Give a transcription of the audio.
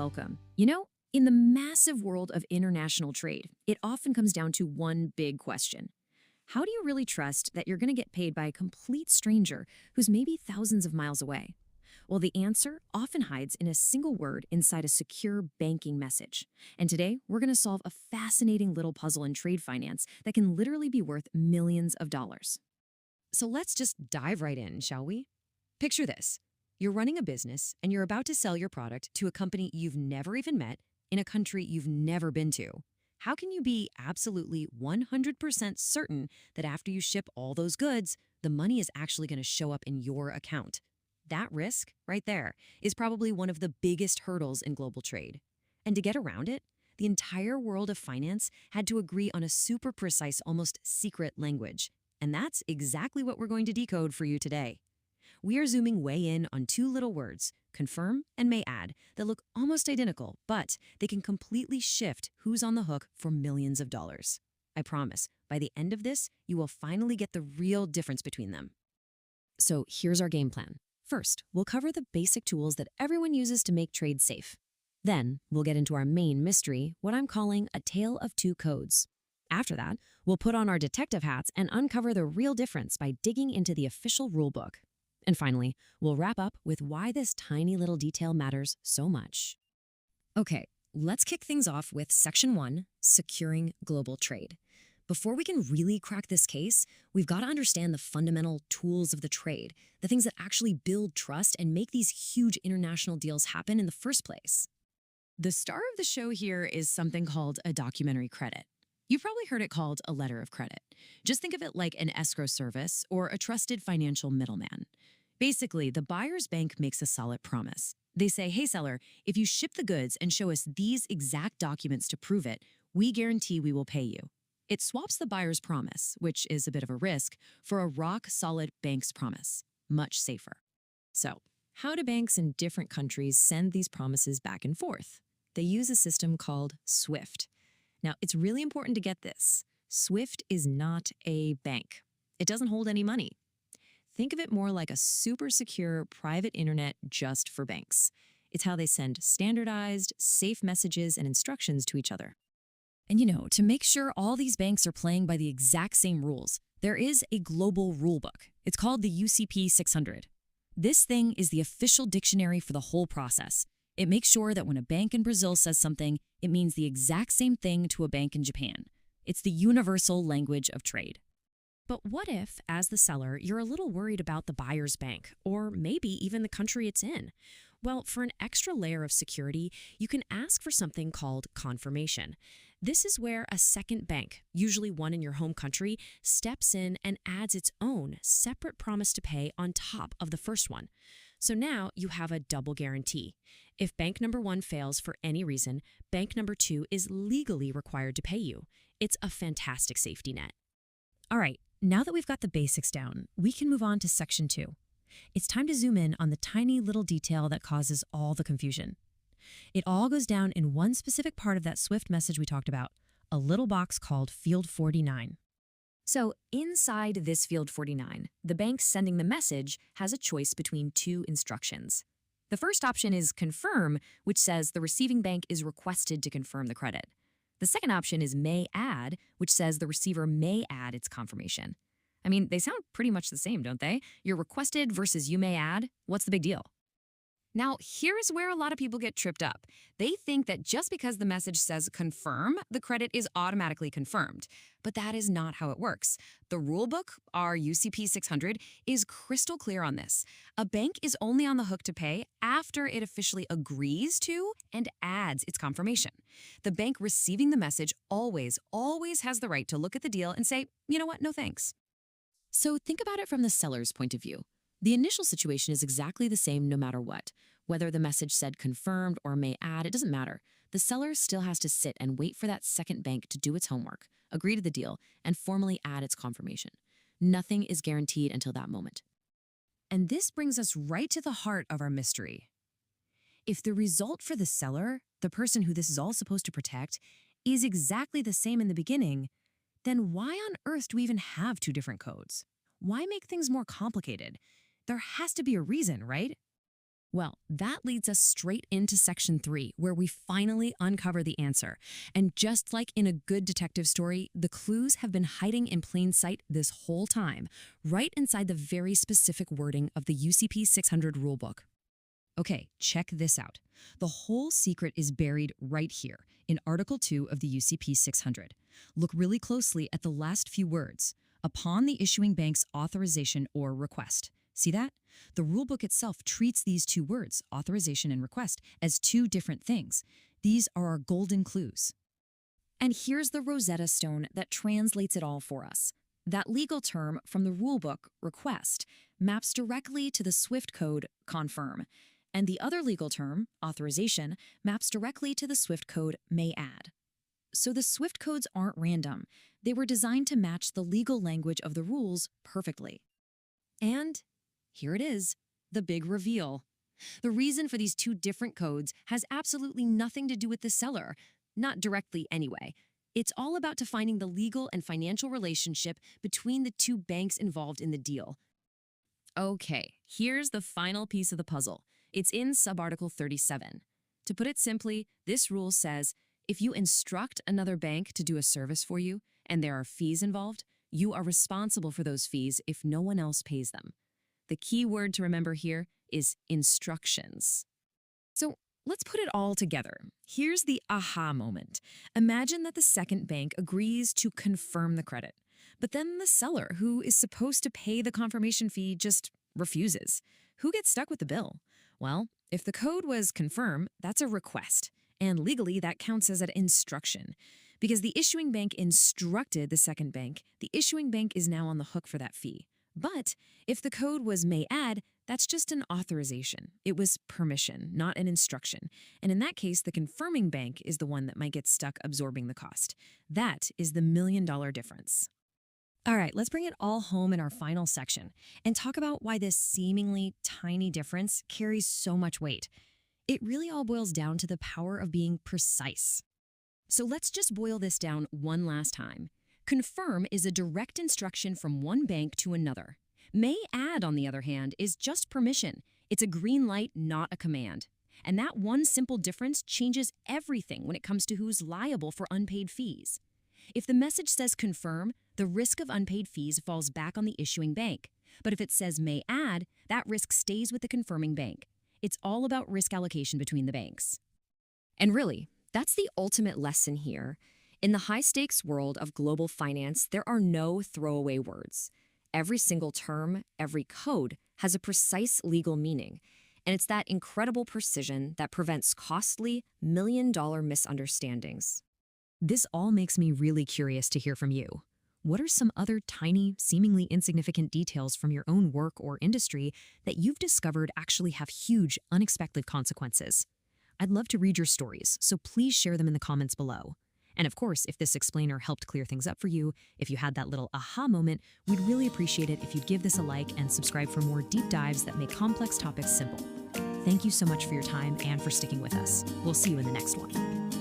welcome. In the massive world of international trade, it often comes down to one big question. How do you really trust that you're going to get paid by a complete stranger who's maybe thousands of miles away? Well, the answer often hides in a single word inside a secure banking message. And today, we're going to solve a fascinating little puzzle in trade finance that can literally be worth millions of dollars. So let's just dive right in, shall we? Picture this. You're running a business and you're about to sell your product to a company you've never even met in a country you've never been to. How can you be absolutely 100% certain that after you ship all those goods, the money is actually going to show up in your account? That risk, right there, is probably one of the biggest hurdles in global trade. And to get around it, the entire world of finance had to agree on a super precise, almost secret language. And that's exactly what we're going to decode for you today. We are zooming way in on two little words, confirm and may add, that look almost identical, but they can completely shift who's on the hook for millions of dollars. I promise, by the end of this, you will finally get the real difference between them. So here's our game plan. First, we'll cover the basic tools that everyone uses to make trade safe. Then, we'll get into our main mystery, what I'm calling a tale of two codes. After that, we'll put on our detective hats and uncover the real difference by digging into the official rulebook. And finally, we'll wrap up with why this tiny little detail matters so much. Okay, let's kick things off with Section 1, Securing Global Trade. Before we can really crack this case, we've got to understand the fundamental tools of the trade, the things that actually build trust and make these huge international deals happen in the first place. The star of the show here is something called a documentary credit. You've probably heard it called a letter of credit. Just think of it like an escrow service or a trusted financial middleman. Basically, the buyer's bank makes a solid promise. They say, hey seller, if you ship the goods and show us these exact documents to prove it, we guarantee we will pay you. It swaps the buyer's promise, which is a bit of a risk, for a rock-solid bank's promise. Much safer. So, how do banks in different countries send these promises back and forth? They use a system called SWIFT. Now, it's really important to get this. SWIFT is not a bank. It doesn't hold any money. Think of it more like a super secure private internet just for banks. It's how they send standardized, safe messages and instructions to each other. And to make sure all these banks are playing by the exact same rules, there is a global rulebook. It's called the UCP600. This thing is the official dictionary for the whole process. It makes sure that when a bank in Brazil says something, it means the exact same thing to a bank in Japan. It's the universal language of trade. But what if, as the seller, you're a little worried about the buyer's bank, or maybe even the country it's in? Well, for an extra layer of security, you can ask for something called confirmation. This is where a second bank, usually one in your home country, steps in and adds its own separate promise to pay on top of the first one. So now you have a double guarantee. If bank number one fails for any reason, bank number two is legally required to pay you. It's a fantastic safety net. All right, now that we've got the basics down, we can move on to Section 2. It's time to zoom in on the tiny little detail that causes all the confusion. It all goes down in one specific part of that SWIFT message we talked about, a little box called Field 49. So inside this Field 49, the bank sending the message has a choice between two instructions. The first option is confirm, which says the receiving bank is requested to confirm the credit. The second option is may add, which says the receiver may add its confirmation. I mean, they sound pretty much the same, don't they? You're requested versus you may add. What's the big deal? Now, here's where a lot of people get tripped up. They think that just because the message says confirm, the credit is automatically confirmed. But that is not how it works. The rulebook, our UCP600, is crystal clear on this. A bank is only on the hook to pay after it officially agrees to and adds its confirmation. The bank receiving the message always has the right to look at the deal and say, you know what, no thanks. So think about it from the seller's point of view. The initial situation is exactly the same no matter what. Whether the message said confirmed or may add, it doesn't matter. The seller still has to sit and wait for that second bank to do its homework, agree to the deal, and formally add its confirmation. Nothing is guaranteed until that moment. And this brings us right to the heart of our mystery. If the result for the seller, the person who this is all supposed to protect, is exactly the same in the beginning, then why on earth do we even have two different codes? Why make things more complicated? There has to be a reason, right? Well, that leads us straight into Section 3, where we finally uncover the answer. And just like in a good detective story, the clues have been hiding in plain sight this whole time, right inside the very specific wording of the UCP600 rulebook. Okay, check this out. The whole secret is buried right here in Article 2 of the UCP600. Look really closely at the last few words. Upon the issuing bank's authorization or request. See that? The rulebook itself treats these two words, authorization and request, as two different things. These are our golden clues. And here's the Rosetta Stone that translates it all for us. That legal term from the rulebook, request, maps directly to the SWIFT code, confirm. And the other legal term, authorization, maps directly to the SWIFT code, may add. So the SWIFT codes aren't random. They were designed to match the legal language of the rules perfectly. And here it is, the big reveal. The reason for these two different codes has absolutely nothing to do with the seller, not directly anyway. It's all about defining the legal and financial relationship between the two banks involved in the deal. Okay, here's the final piece of the puzzle. It's in Subarticle 37. To put it simply, this rule says, if you instruct another bank to do a service for you and there are fees involved, you are responsible for those fees if no one else pays them. The key word to remember here is instructions. So let's put it all together. Here's the aha moment. Imagine that the second bank agrees to confirm the credit, but then the seller, who is supposed to pay the confirmation fee, just refuses. Who gets stuck with the bill? Well, if the code was confirm, that's a request, and legally that counts as an instruction. Because the issuing bank instructed the second bank, the issuing bank is now on the hook for that fee. But if the code was may add, that's just an authorization. It was permission, not an instruction. And in that case, the confirming bank is the one that might get stuck absorbing the cost. That is the million-dollar difference. All right, let's bring it all home in our final section and talk about why this seemingly tiny difference carries so much weight. It really all boils down to the power of being precise. So let's just boil this down one last time. Confirm is a direct instruction from one bank to another. May add, on the other hand, is just permission. It's a green light, not a command. And that one simple difference changes everything when it comes to who's liable for unpaid fees. If the message says confirm, the risk of unpaid fees falls back on the issuing bank. But if it says may add, that risk stays with the confirming bank. It's all about risk allocation between the banks. And really, that's the ultimate lesson here. In the high-stakes world of global finance, there are no throwaway words. Every single term, every code has a precise legal meaning. And it's that incredible precision that prevents costly, million-dollar misunderstandings. This all makes me really curious to hear from you. What are some other tiny, seemingly insignificant details from your own work or industry that you've discovered actually have huge, unexpected consequences? I'd love to read your stories, so please share them in the comments below. And of course, if this explainer helped clear things up for you, if you had that little aha moment, we'd really appreciate it if you'd give this a like and subscribe for more deep dives that make complex topics simple. Thank you so much for your time and for sticking with us. We'll see you in the next one.